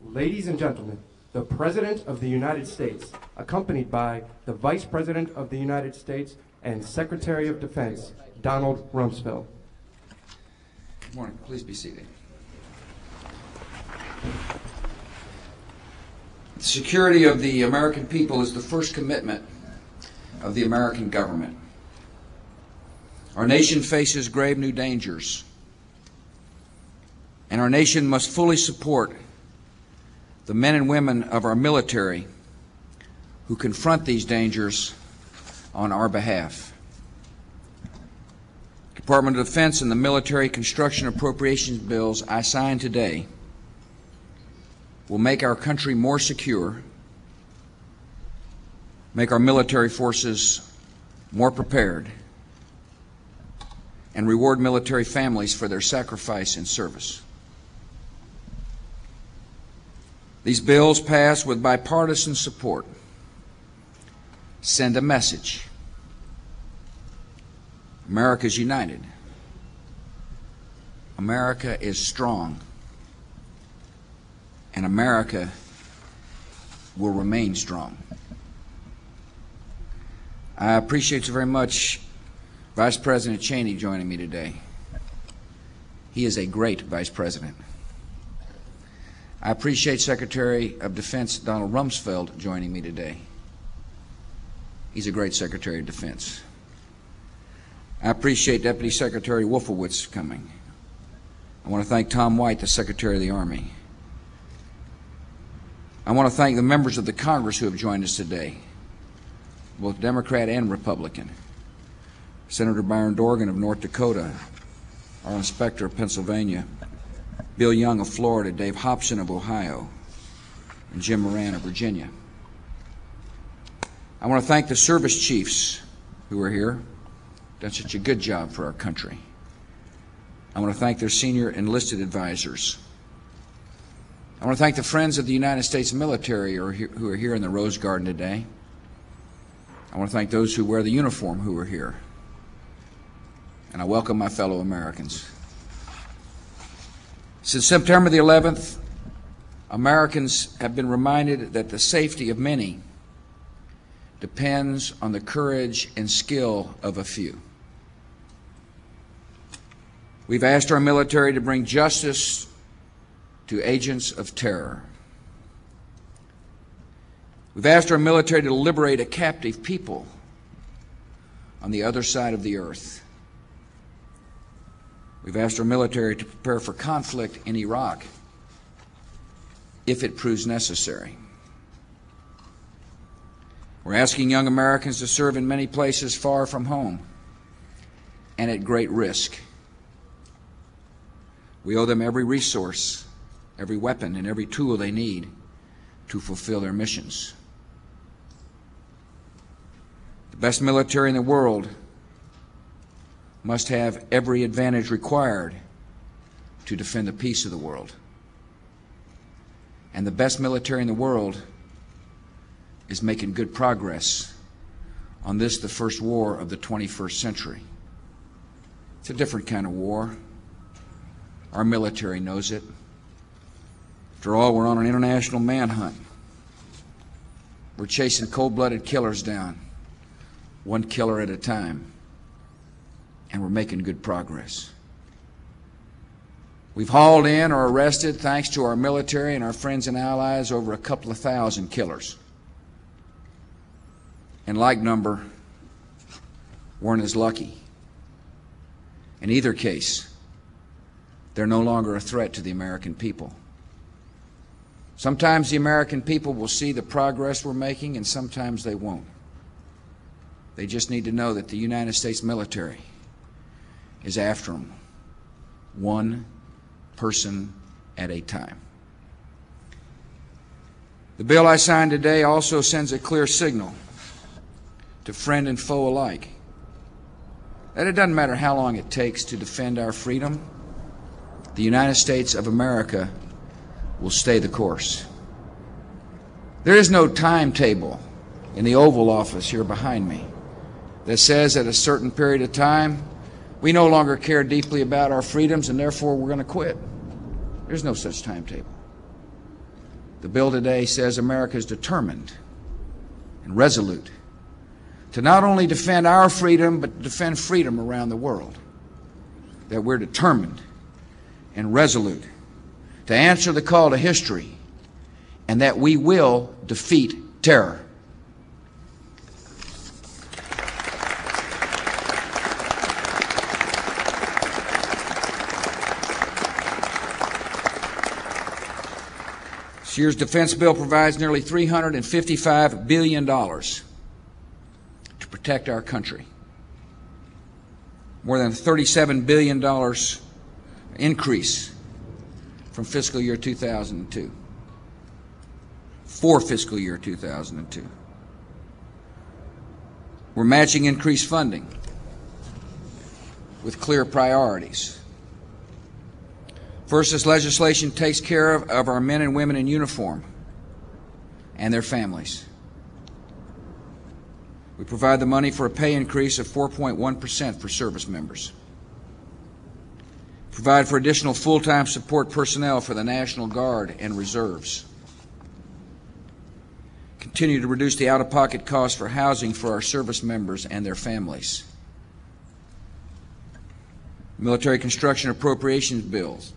Ladies and gentlemen, the President of the United States, accompanied by the Vice President of the United States and Secretary of Defense, Donald Rumsfeld. Good morning. Please be seated. The security of the American people is the first commitment of the American government. Our nation faces grave new dangers, and our nation must fully support the men and women of our military who confront these dangers on our behalf. The Department of Defense and the military construction appropriations bills I signed today will make our country more secure, make our military forces more prepared, and reward military families for their sacrifice and service. These bills, passed with bipartisan support, send a message. America is united. America is strong. And America will remain strong. I appreciate you very much Vice President Cheney joining me today. He is a great Vice President. I appreciate Secretary of Defense Donald Rumsfeld joining me today. He's a great Secretary of Defense. I appreciate Deputy Secretary Wolfowitz coming. I want to thank Tom White, the Secretary of the Army. I want to thank the members of the Congress who have joined us today, both Democrat and Republican. Senator Byron Dorgan of North Dakota, our Inspector of Pennsylvania, Bill Young of Florida, Dave Hobson of Ohio, and Jim Moran of Virginia. I want to thank the service chiefs who are here, done such a good job for our country. I want to thank their senior enlisted advisors. I want to thank the friends of the United States military who are here in the Rose Garden today. I want to thank those who wear the uniform who are here. And I welcome my fellow Americans. Since September the 11th, Americans have been reminded that the safety of many depends on the courage and skill of a few. We've asked our military to bring justice to agents of terror. We've asked our military to liberate a captive people on the other side of the earth. We've asked our military to prepare for conflict in Iraq if it proves necessary. We're asking young Americans to serve in many places far from home and at great risk. We owe them every resource, every weapon, and every tool they need to fulfill their missions. The best military in the world must have every advantage required to defend the peace of the world. And the best military in the world is making good progress on this, the first war of the 21st century. It's a different kind of war. Our military knows it. After all, we're on an international manhunt. We're chasing cold-blooded killers down, one killer at a time. And we're making good progress. We've hauled in or arrested, thanks to our military and our friends and allies, over a couple of thousand killers. And like number, weren't as lucky. In either case, they're no longer a threat to the American people. Sometimes the American people will see the progress we're making, and sometimes they won't. They just need to know that the United States military is after them, one person at a time. The bill I signed today also sends a clear signal to friend and foe alike that it doesn't matter how long it takes to defend our freedom, the United States of America will stay the course. There is no timetable in the Oval Office here behind me that says at a certain period of time we no longer care deeply about our freedoms and therefore we're going to quit. There's no such timetable. The bill today says America is determined and resolute to not only defend our freedom, but defend freedom around the world. That we're determined and resolute to answer the call to history, and that we will defeat terror. This year's defense bill provides nearly $355 billion to protect our country. More than $37 billion increase from fiscal year 2002, for fiscal year 2002. We're matching increased funding with clear priorities. First, this legislation takes care of our men and women in uniform and their families. We provide the money for a pay increase of 4.1% for service members. Provide for additional full-time support personnel for the National Guard and reserves. Continue to reduce the out-of-pocket costs for housing for our service members and their families. Military construction appropriations bills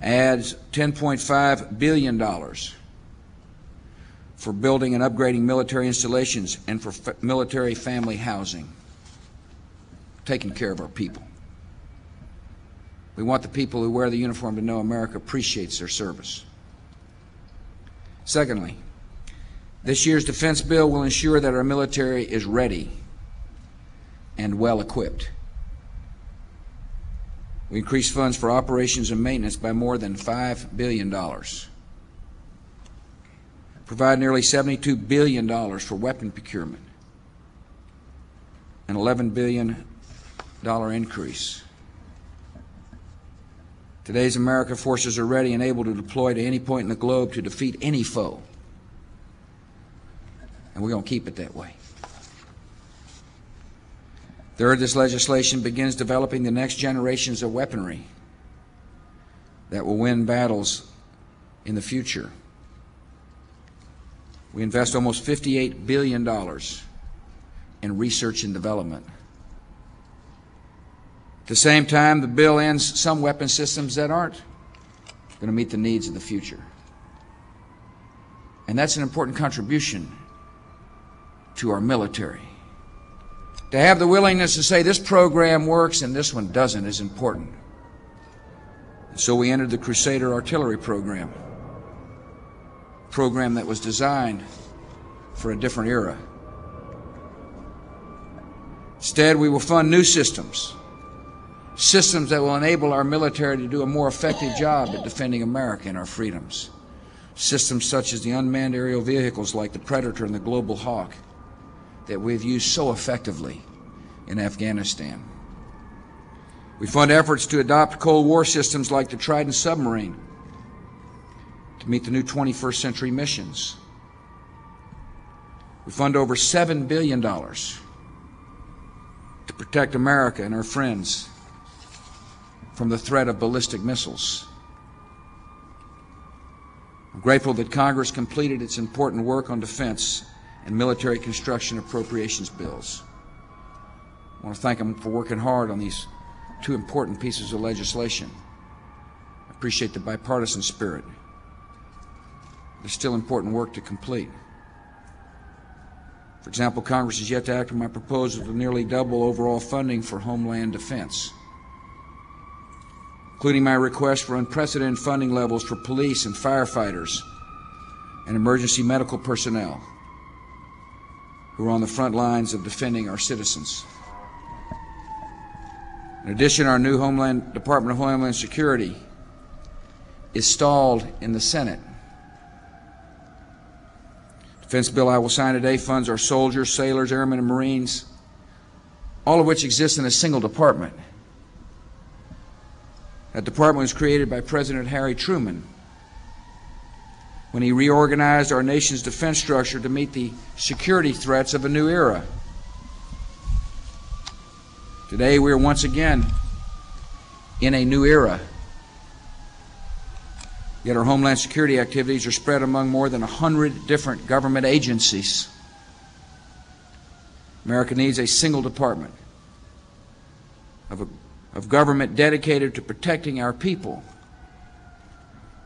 adds $10.5 billion for building and upgrading military installations and for military family housing, taking care of our people. We want the people who wear the uniform to know America appreciates their service. Secondly, this year's defense bill will ensure that our military is ready and well equipped. We increased funds for operations and maintenance by more than $5 billion. Provide nearly $72 billion for weapon procurement, an $11 billion increase. Today's American forces are ready and able to deploy to any point in the globe to defeat any foe. And we're going to keep it that way. Third, this legislation begins developing the next generations of weaponry that will win battles in the future. We invest almost $58 billion in research and development. At the same time, the bill ends some weapon systems that aren't going to meet the needs of the future. And that's an important contribution to our military. To have the willingness to say this program works and this one doesn't is important. And so we entered the Crusader artillery program, a program that was designed for a different era. Instead, we will fund new systems that will enable our military to do a more effective job at defending America and our freedoms. Systems such as the unmanned aerial vehicles like the Predator and the Global Hawk that we've used so effectively in Afghanistan. We fund efforts to adopt Cold War systems like the Trident submarine to meet the new 21st century missions. We fund over $7 billion to protect America and our friends from the threat of ballistic missiles. I'm grateful that Congress completed its important work on defense and military construction appropriations bills. I want to thank them for working hard on these two important pieces of legislation. I appreciate the bipartisan spirit. There's still important work to complete. For example, Congress has yet to act on my proposal to nearly double overall funding for Homeland Defense, including my request for unprecedented funding levels for police and firefighters and emergency medical personnel who are on the front lines of defending our citizens. In addition, our new Department of Homeland Security is stalled in the Senate. The defense bill I will sign today funds our soldiers, sailors, airmen, and Marines, all of which exist in a single department. That department was created by President Harry Truman when he reorganized our nation's defense structure to meet the security threats of a new era. Today, we are once again in a new era. Yet our Homeland Security activities are spread among more than 100 different government agencies. America needs a single department of government dedicated to protecting our people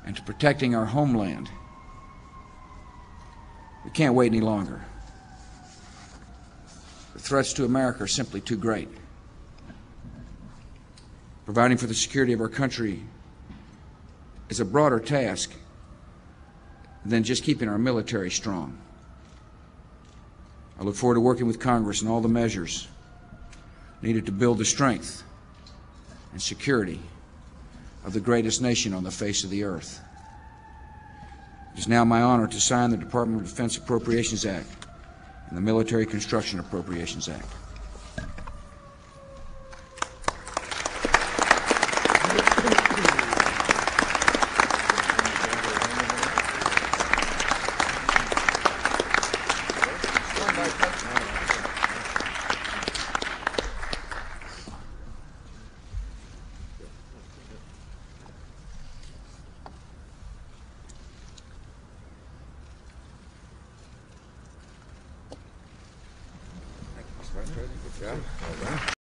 and to protecting our homeland. We can't wait any longer. The threats to America are simply too great. Providing for the security of our country is a broader task than just keeping our military strong. I look forward to working with Congress on all the measures needed to build the strength and security of the greatest nation on the face of the earth. It is now my honor to sign the Department of Defense Appropriations Act and the Military Construction Appropriations Act. Vice President, good job. All right.